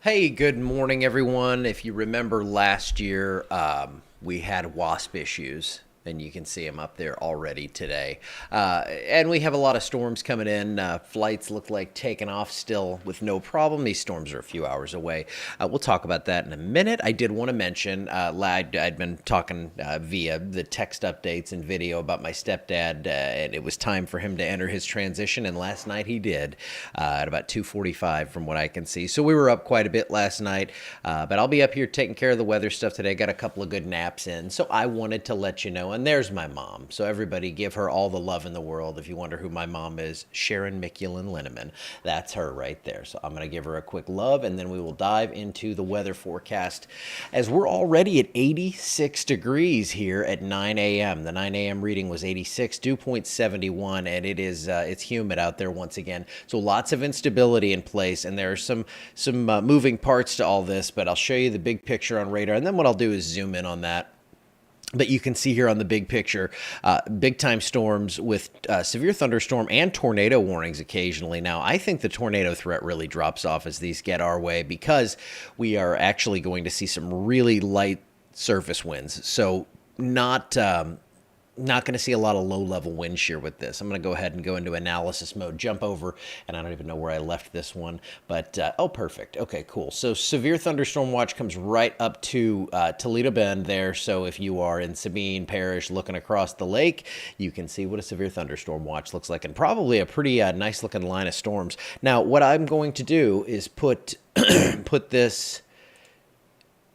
Hey, good morning, everyone. If you remember last year, we had wasp issues, and you can see them up there already today. And we have a lot of storms coming in. Flights look like taking off still with no problem. These storms are a few hours away. We'll talk about that in a minute. I did want to mention, I'd been talking via the text updates and video about my stepdad, and it was time for him to enter his transition, and last night he did at about 2:45 from what I can see. So we were up quite a bit last night, but I'll be up here taking care of the weather stuff today. Got a couple of good naps in, so I wanted to let you know. And there's my mom. So everybody give her all the love in the world. If you wonder who my mom is, Sharon Mickulin Linneman. That's her right there. So I'm going to give her a quick love, and then we will dive into the weather forecast as we're already at 86 degrees here at 9 a.m. The 9 a.m. reading was 86, dew point 71, and it's humid out there once again. So lots of instability in place, and there are some moving parts to all this, but I'll show you the big picture on radar, and then what I'll do is zoom in on that. But you can see here on the big picture, big time storms with severe thunderstorm and tornado warnings occasionally. Now, I think the tornado threat really drops off as these get our way because we are actually going to see some really light surface winds. So not going to see a lot of low-level wind shear with this. I'm going to go ahead and go into analysis mode, jump over, and I don't even know where I left this one, but, oh, perfect. Okay, cool. So severe thunderstorm watch comes right up to Toledo Bend there, so if you are in Sabine Parish looking across the lake, you can see what a severe thunderstorm watch looks like, and probably a pretty nice-looking line of storms. Now, what I'm going to do is put this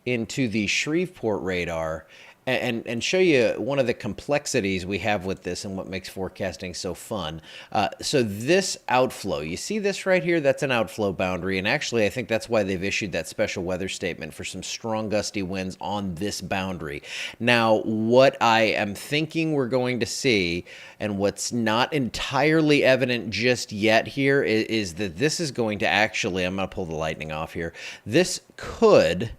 into the Shreveport radar and show you one of the complexities we have with this and what makes forecasting so fun. So this outflow, you see this right here? That's an outflow boundary, and actually I think that's why they've issued that special weather statement for some strong gusty winds on this boundary. Now, what I am thinking we're going to see, and what's not entirely evident just yet here, is that this is going to actually, I'm going to pull the lightning off here, this could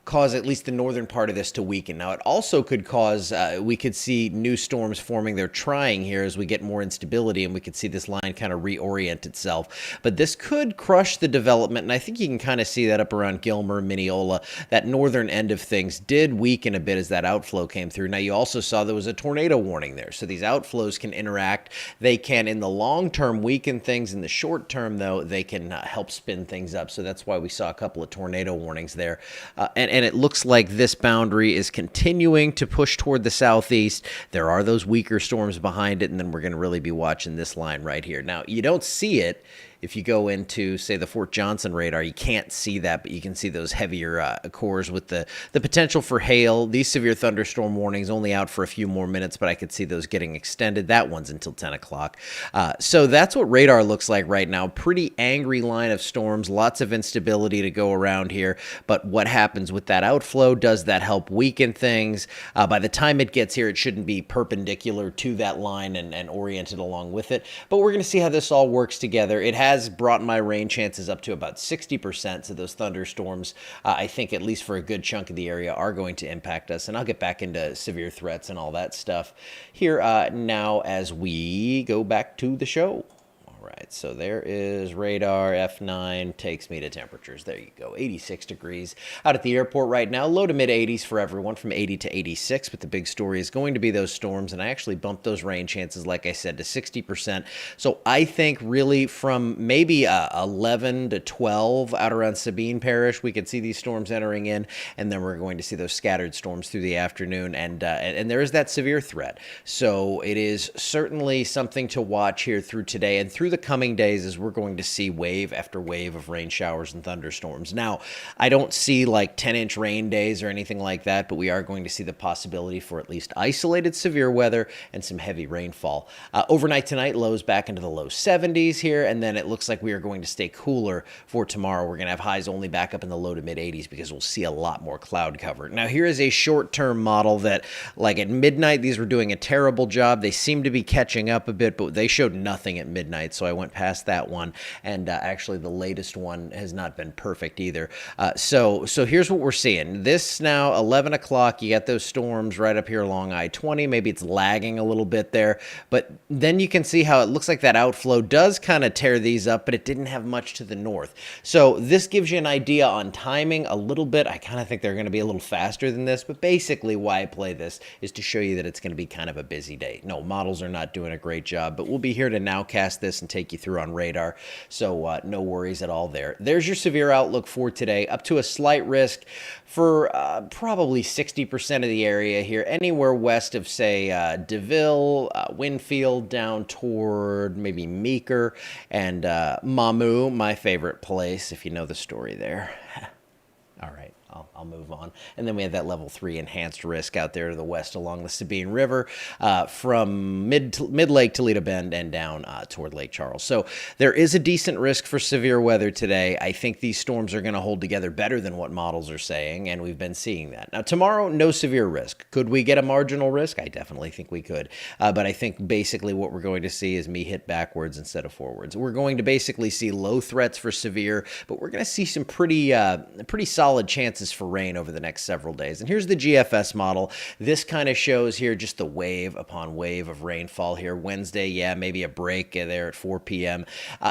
cause at least the northern part of this to weaken. Now, it also could cause, we could see new storms forming. They're trying here as we get more instability, and we could see this line kind of reorient itself. But this could crush the development, and I think you can kind of see that up around Gilmer, Mineola. That northern end of things did weaken a bit as that outflow came through. Now, you also saw there was a tornado warning there, so these outflows can interact. They can, in the long term, weaken things. In the short term, though, they can help spin things up. So that's why we saw a couple of tornado warnings there. And it looks like this boundary is continuing to push toward the southeast. There are those weaker storms behind it, and then we're going to really be watching this line right here. Now, you don't see it if you go into, say, the Fort Johnson radar. You can't see that, but you can see those heavier cores with the potential for hail. These severe thunderstorm warnings only out for a few more minutes, but I could see those getting extended. That one's until 10 o'clock. So that's what radar looks like right now. Pretty angry line of storms, lots of instability to go around here. But what happens with that outflow? Does that help weaken things? By the time it gets here, it shouldn't be perpendicular to that line and oriented along with it. But we're going to see how this all works together. It has brought my rain chances up to about 60%. So those thunderstorms, I think at least for a good chunk of the area, are going to impact us. And I'll get back into severe threats and all that stuff here now as we go back to the show. All right, so there is radar. F9 takes me to temperatures. There you go, 86 degrees. Out at the airport right now, low to mid 80s for everyone, from 80 to 86. But the big story is going to be those storms, and I actually bumped those rain chances, like I said, to 60%. So I think really from maybe 11 to 12 out around Sabine Parish, we could see these storms entering in, and then we're going to see those scattered storms through the afternoon, and there is that severe threat. So it is certainly something to watch here through today and through the coming days, as we're going to see wave after wave of rain showers and thunderstorms. Now, I don't see like 10-inch rain days or anything like that, but we are going to see the possibility for at least isolated severe weather and some heavy rainfall. Overnight tonight, lows back into the low 70s here, and then it looks like we are going to stay cooler for tomorrow. We're going to have highs only back up in the low to mid 80s because we'll see a lot more cloud cover. Now, here is a short-term model that, like at midnight, these were doing a terrible job. They seem to be catching up a bit, but they showed nothing at midnight. So so I went past that one. And actually, the latest one has not been perfect either. So here's what we're seeing. This now, 11 o'clock, you got those storms right up here along I-20. Maybe it's lagging a little bit there. But then you can see how it looks like that outflow does kind of tear these up, but it didn't have much to the north. So this gives you an idea on timing a little bit. I kind of think they're going to be a little faster than this, but basically why I play this is to show you that it's going to be kind of a busy day. No, models are not doing a great job, but we'll be here to nowcast this and take you through on radar. So no worries at all there. There's your severe outlook for today, up to a slight risk for probably 60% of the area here, anywhere west of, say, DeVille, Winfield, down toward maybe Meeker, and Mamou, my favorite place, if you know the story there. All right. I'll move on. And then we have that level 3 enhanced risk out there to the west along the Sabine River from mid-Lake Toledo Bend and down toward Lake Charles. So there is a decent risk for severe weather today. I think these storms are going to hold together better than what models are saying, and we've been seeing that. Now, tomorrow, no severe risk. Could we get a marginal risk? I definitely think we could. But I think basically what we're going to see is me hit backwards instead of forwards. We're going to basically see low threats for severe, but we're going to see some pretty solid chances for rain over the next several days. And here's the GFS model. This kind of shows here just the wave upon wave of rainfall here. Wednesday, yeah, maybe a break there at 4 p.m.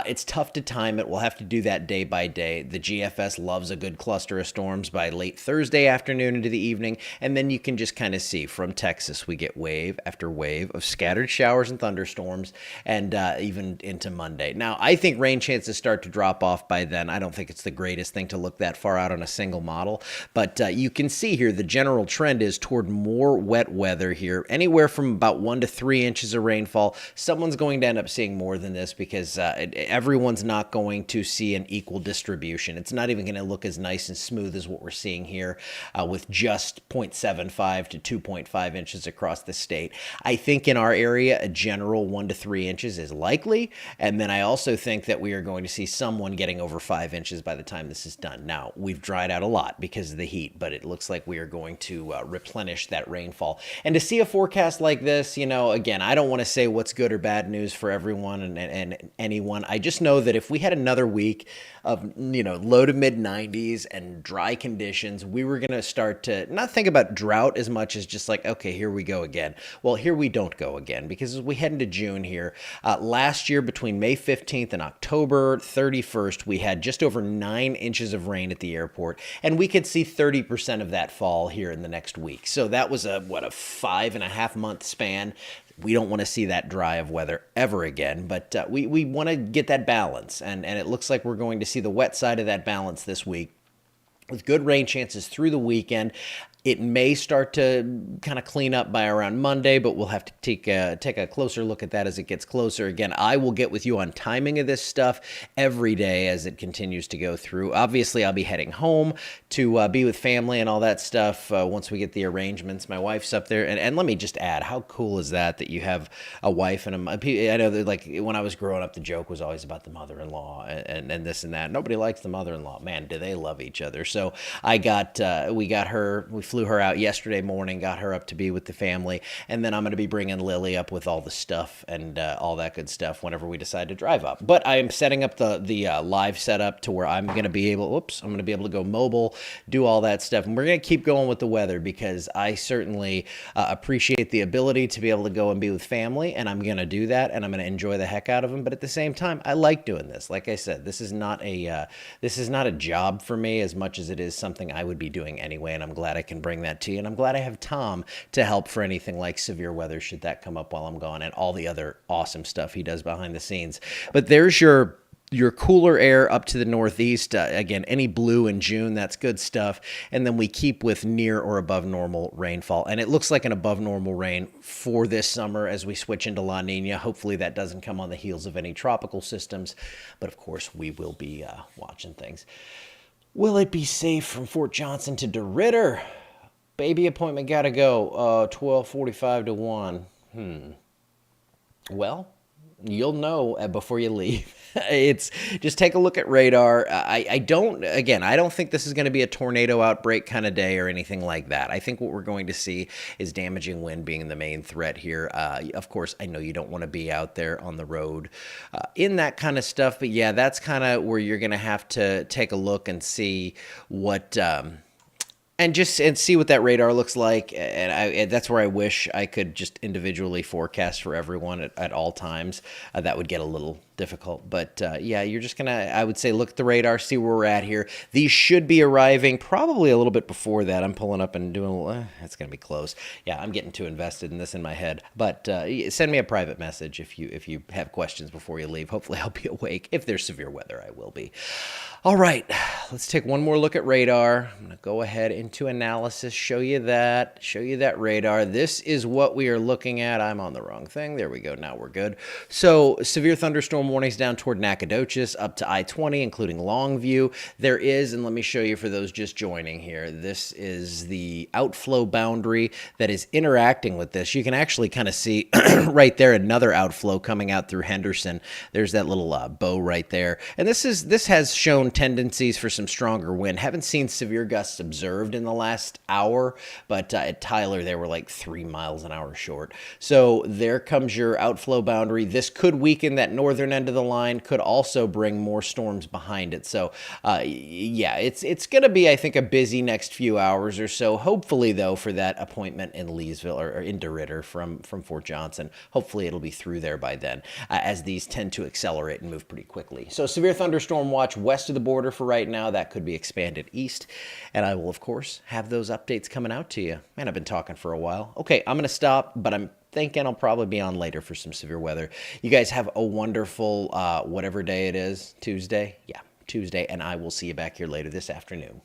It's tough to time it. We'll have to do that day by day. The GFS loves a good cluster of storms by late Thursday afternoon into the evening, and then you can just kind of see from Texas we get wave after wave of scattered showers and thunderstorms, and even into Monday. Now, I think rain chances start to drop off by then. I don't think it's the greatest thing to look that far out on a single model, but you can see here the general trend is toward more wet weather here, anywhere from about 1 to 3 inches of rainfall. Someone's going to end up seeing more than this because everyone's not going to see an equal distribution. It's not even going to look as nice and smooth as what we're seeing here with just 0.75 to 2.5 inches across the state. I think in our area, a general 1 to 3 inches is likely, and then I also think that we are going to see someone getting over 5 inches by the time this is done. Now, we've dried out a lot because of the heat, but it looks like we are going to replenish that rainfall. And to see a forecast like this, you know, again, I don't want to say what's good or bad news for everyone and anyone. I just know that if we had another week of, you know, low to mid 90s and dry conditions, we were going to start to not think about drought as much as just like, okay, here we go again. Well, here we don't go again, because as we head into June here, last year between May 15th and October 31st, we had just over 9 inches of rain at the airport, and we could see 30% of that fall here in the next week. So that was a 5.5 month span. We don't want to see that dry of weather ever again, but we want to get that balance, and it looks like we're going to see the wet side of that balance this week with good rain chances through the weekend. It may start to kind of clean up by around Monday, but we'll have to take a closer look at that as it gets closer. Again, I will get with you on timing of this stuff every day as it continues to go through. Obviously, I'll be heading home to be with family and all that stuff once we get the arrangements. My wife's up there. And let me just add, how cool is that you have a wife and I know that, like, when I was growing up, the joke was always about the mother-in-law and this and that. Nobody likes the mother-in-law. Man, do they love each other. So we flew her out yesterday morning, got her up to be with the family, and then I'm going to be bringing Lily up with all the stuff and all that good stuff whenever we decide to drive up. But I am setting up the live setup to where I'm going to be able to go mobile, do all that stuff, and we're going to keep going with the weather because I certainly appreciate the ability to be able to go and be with family, and I'm going to do that, and I'm going to enjoy the heck out of them. But at the same time, I like doing this. Like I said, this is not a job for me as much as it is something I would be doing anyway, and I'm glad I can bring that to you. And I'm glad I have Tom to help for anything like severe weather should that come up while I'm gone, and all the other awesome stuff he does behind the scenes. But there's your cooler air up to the northeast. Again, any blue in June, that's good stuff. And then we keep with near or above normal rainfall. And it looks like an above normal rain for this summer as we switch into La Nina. Hopefully that doesn't come on the heels of any tropical systems. But of course, we will be watching things. Will it be safe from Fort Johnson to DeRidder? Baby appointment gotta go. 12:45 to 1. Well, you'll know before you leave. It's just take a look at radar. I don't think this is going to be a tornado outbreak kind of day or anything like that. I think what we're going to see is damaging wind being the main threat here. Of course, I know you don't want to be out there on the road in that kind of stuff, but yeah, that's kind of where you're going to have to take a look and see what. And see what that radar looks like. And that's where I wish I could just individually forecast for everyone at all times. That would get a little difficult. But yeah, you're just going to, I would say, look at the radar, see where we're at here. These should be arriving probably a little bit before that. I'm pulling up and doing, it's going to be close. Yeah, I'm getting too invested in this in my head. But send me a private message if you have questions before you leave. Hopefully I'll be awake. If there's severe weather, I will be. All right, let's take one more look at radar. I'm going to go ahead into analysis, show you that radar. This is what we are looking at. I'm on the wrong thing. There we go. Now we're good. So severe thunderstorm warnings down toward Nacogdoches up to I-20, including Longview. There is, and let me show you for those just joining here, this is the outflow boundary that is interacting with this. You can actually kind of see right there another outflow coming out through Henderson. There's that little bow right there. And this has shown tendencies for some stronger wind. Haven't seen severe gusts observed in the last hour, but at Tyler, they were like 3 miles an hour short. So there comes your outflow boundary. This could weaken that northern end of the line, could also bring more storms behind it. So yeah, it's going to be, I think, a busy next few hours or so. Hopefully, though, for that appointment in Leesville or in DeRidder from Fort Johnson, hopefully it'll be through there by then, as these tend to accelerate and move pretty quickly. So severe thunderstorm watch west of the border for right now. That could be expanded east. And I will, of course, have those updates coming out to you. Man, I've been talking for a while. Okay, I'm going to stop, but I'm thinking I'll probably be on later for some severe weather. You guys have a wonderful, whatever day it is, Tuesday? Yeah, Tuesday, and I will see you back here later this afternoon.